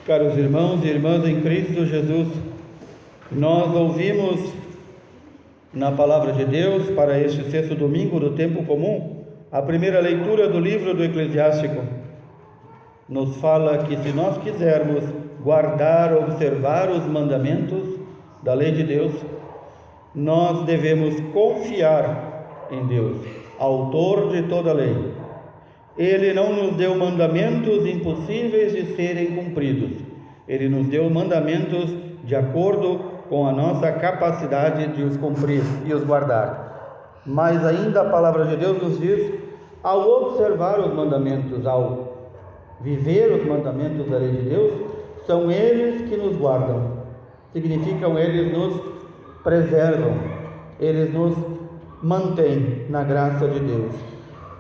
Caros irmãos e irmãs em Cristo Jesus, nós ouvimos na Palavra de Deus para este sexto domingo do tempo comum a primeira leitura do livro do Eclesiástico. Nos fala que se nós quisermos guardar, observar os mandamentos da lei de Deus, nós devemos confiar em Deus, autor de toda a lei. Ele não nos deu mandamentos impossíveis de serem cumpridos. Ele nos deu mandamentos de acordo com a nossa capacidade de os cumprir e os guardar. Mas ainda a palavra de Deus nos diz, ao observar os mandamentos, ao viver os mandamentos da lei de Deus, são eles que nos guardam. Significam, eles nos preservam, eles nos mantêm na graça de Deus.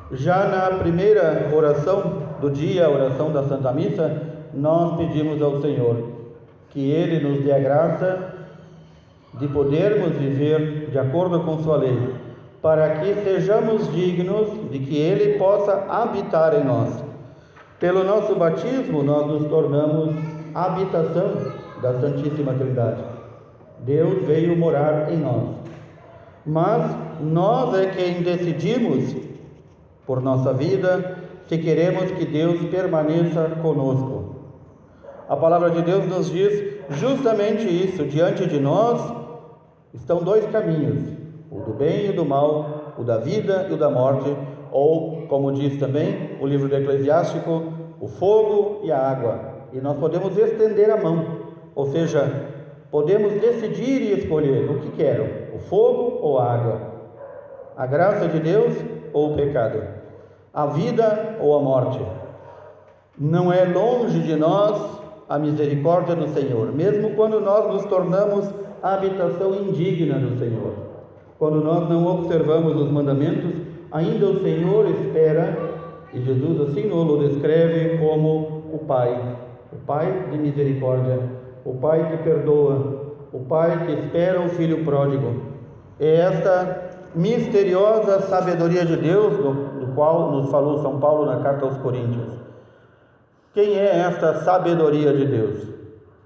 Já na primeira oração do dia, a oração da Santa Missa, nós pedimos ao Senhor que Ele nos dê a graça de podermos viver de acordo com Sua lei, para que sejamos dignos de que Ele possa habitar em nós. Pelo nosso batismo, nós nos tornamos a habitação da Santíssima Trindade. Deus veio morar em nós. Mas nós é quem decidimos por nossa vida, se queremos que Deus permaneça conosco. A palavra de Deus nos diz justamente isso. Diante de nós estão dois caminhos, o do bem e o do mal, o da vida e o da morte, ou, como diz também o livro do Eclesiástico, o fogo e a água. E nós podemos estender a mão, ou seja, podemos decidir e escolher o que quero, o fogo ou a água, a graça de Deus ou o pecado, a vida ou a morte. Não é longe de nós a misericórdia do Senhor, mesmo quando nós nos tornamos a habitação indigna do Senhor. Quando nós não observamos os mandamentos, ainda o Senhor espera, e Jesus assim nos descreve como o Pai de misericórdia, o Pai que perdoa, o Pai que espera o Filho pródigo. É esta misteriosa sabedoria de Deus, do qual nos falou São Paulo na carta aos Coríntios. Quem é esta sabedoria de Deus?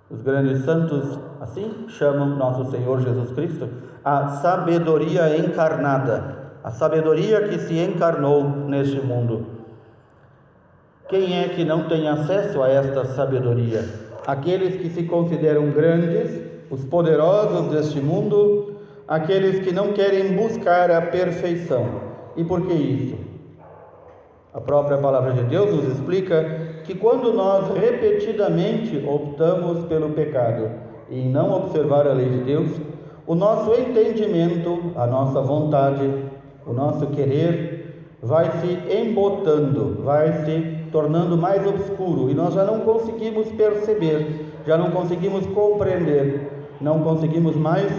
Os grandes santos assim chamam nosso Senhor Jesus Cristo, a sabedoria encarnada, a sabedoria que se encarnou neste mundo. Quem é que não tem acesso a esta sabedoria? Aqueles que se consideram grandes, os poderosos deste mundo, aqueles que não querem buscar a perfeição. E por que isso? A própria palavra de Deus nos explica que quando nós repetidamente optamos pelo pecado e em não observar a lei de Deus, o nosso entendimento, a nossa vontade, o nosso querer vai se embotando, vai se tornando mais obscuro e nós já não conseguimos perceber, já não conseguimos compreender, não conseguimos mais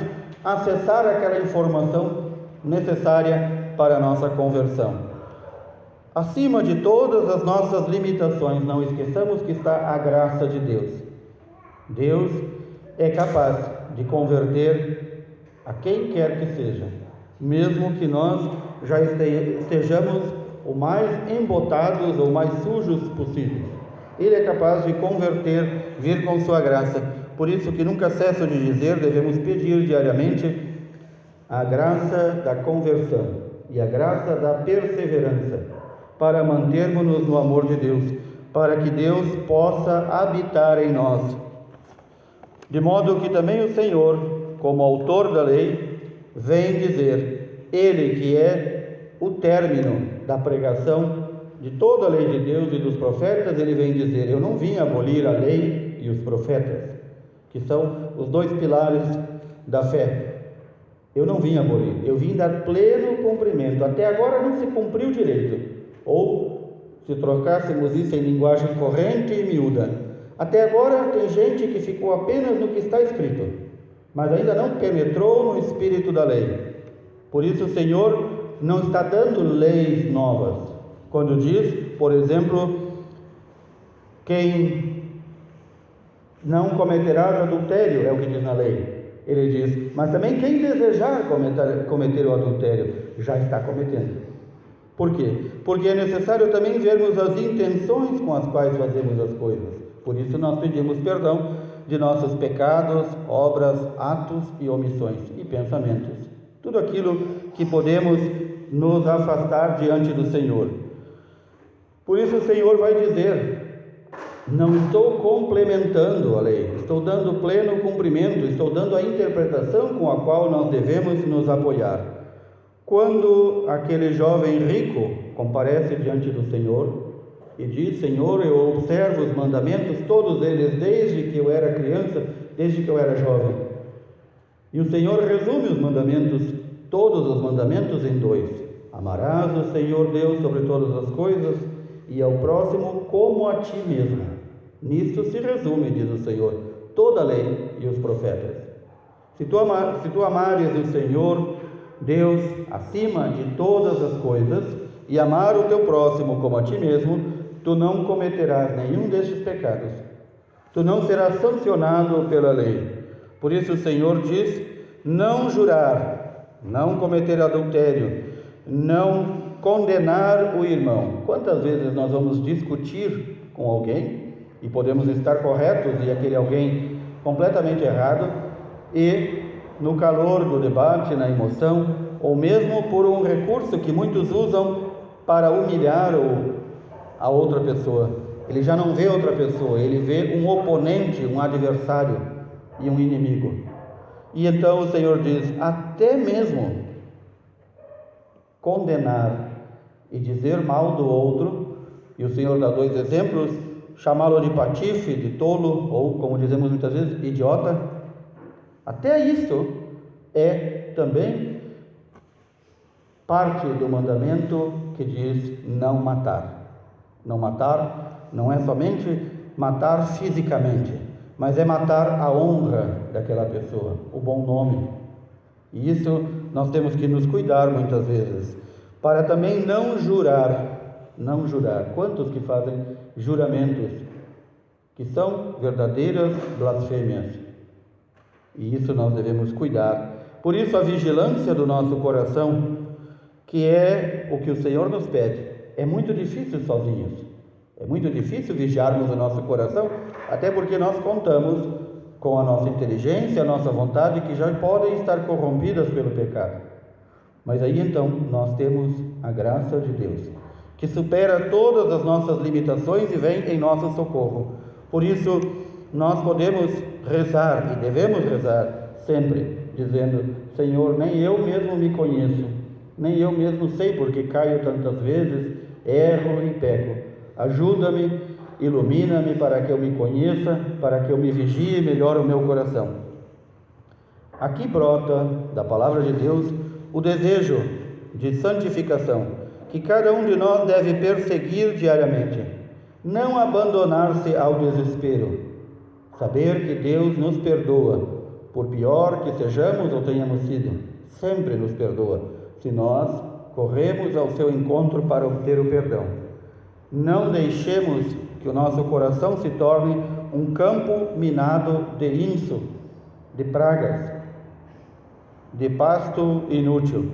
acessar aquela informação necessária para a nossa conversão. Acima de todas as nossas limitações, não esqueçamos que está a graça de Deus. Deus é capaz de converter a quem quer que seja, mesmo que nós já estejamos o mais embotados ou mais sujos possíveis. Ele é capaz de converter, vir com sua graça. Por isso que nunca cesso de dizer, devemos pedir diariamente a graça da conversão e a graça da perseverança, para mantermos-nos no amor de Deus, para que Deus possa habitar em nós. De modo que também o Senhor, como autor da lei, vem dizer, Ele que é o término da pregação de toda a lei de Deus e dos profetas, Ele vem dizer, eu não vim abolir a lei e os profetas, que são os dois pilares da fé. Eu não vim abolir, eu vim dar pleno cumprimento. Até agora não se cumpriu direito. Ou, se trocássemos isso em linguagem corrente e miúda, até agora tem gente que ficou apenas no que está escrito, mas ainda não penetrou no espírito da lei. Por isso o Senhor não está dando leis novas. Quando diz, por exemplo, quem não cometerá adultério, é o que diz na lei. Ele diz, mas também quem desejar cometer o adultério, já está cometendo. Por quê? Porque é necessário também vermos as intenções com as quais fazemos as coisas. Por isso nós pedimos perdão de nossos pecados, obras, atos e omissões e pensamentos. Tudo aquilo que podemos nos afastar diante do Senhor. Por isso o Senhor vai dizer: não estou complementando a lei, estou dando pleno cumprimento, estou dando a interpretação com a qual nós devemos nos apoiar. Quando aquele jovem rico comparece diante do Senhor e diz: Senhor, eu observo os mandamentos, todos eles, desde que eu era criança, desde que eu era jovem. E o Senhor resume os mandamentos, todos os mandamentos, em 2: amarás o Senhor Deus sobre todas as coisas e ao próximo como a ti mesmo. Nisto se resume, diz o Senhor, toda a lei e os profetas. Se tu amares o Senhor Deus acima de todas as coisas e amar o teu próximo como a ti mesmo, tu não cometerás nenhum destes pecados. Tu não serás sancionado pela lei. Por isso o Senhor diz: não jurar, não cometer adultério, não condenar o irmão. Quantas vezes nós vamos discutir com alguém e podemos estar corretos e aquele alguém completamente errado, e no calor do debate, na emoção, ou mesmo por um recurso que muitos usam para humilhar a outra pessoa. Ele já não vê outra pessoa, ele vê um oponente, um adversário e um inimigo. E então o Senhor diz: até mesmo condenar e dizer mal do outro, e o Senhor dá 2 exemplos, chamá-lo de patife, de tolo, ou como dizemos muitas vezes, idiota. Até isso é também parte do mandamento que diz não matar. Não matar não é somente matar fisicamente, mas é matar a honra daquela pessoa, o bom nome. E isso nós temos que nos cuidar muitas vezes, para também não jurar. Não jurar. Quantos que fazem juramentos que são verdadeiras blasfêmias? E isso nós devemos cuidar. Por isso a vigilância do nosso coração, que é o que o Senhor nos pede. É muito difícil sozinhos. É muito difícil vigiarmos o nosso coração, até porque nós contamos com a nossa inteligência, a nossa vontade, que já podem estar corrompidas pelo pecado. Mas aí então nós temos a graça de Deus, que supera todas as nossas limitações e vem em nosso socorro. Por isso nós podemos rezar e devemos rezar sempre, dizendo: Senhor, nem eu mesmo me conheço, nem eu mesmo sei porque caio tantas vezes, erro e peco. Ajuda-me, ilumina-me para que eu me conheça, para que eu me vigie melhor o meu coração. Aqui brota da palavra de Deus o desejo de santificação, que cada um de nós deve perseguir diariamente. Não abandonar-se ao desespero. Saber que Deus nos perdoa, por pior que sejamos ou tenhamos sido, sempre nos perdoa, se nós corremos ao seu encontro para obter o perdão. Não deixemos que o nosso coração se torne um campo minado de inso, de pragas, de pasto inútil.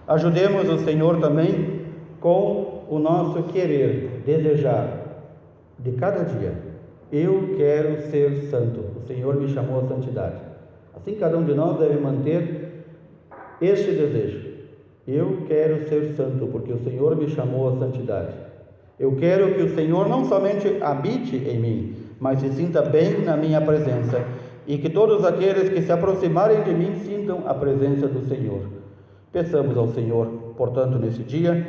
Ajudemos o Senhor também com o nosso querer, desejar, de cada dia. Eu quero ser santo. O Senhor me chamou à santidade. Assim cada um de nós deve manter este desejo. Eu quero ser santo, porque o Senhor me chamou à santidade. Eu quero que o Senhor não somente habite em mim, mas se sinta bem na minha presença, e que todos aqueles que se aproximarem de mim sintam a presença do Senhor. Peçamos ao Senhor, portanto, nesse dia,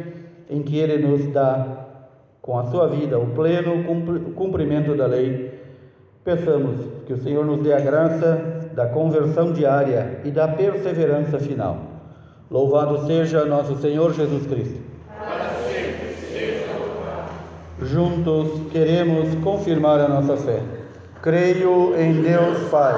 em que Ele nos dá, com a sua vida, o pleno cumprimento da lei, peçamos que o Senhor nos dê a graça da conversão diária e da perseverança final. Louvado seja nosso Senhor Jesus Cristo. Para sempre seja louvado. Juntos queremos confirmar a nossa fé. Creio em Deus Pai,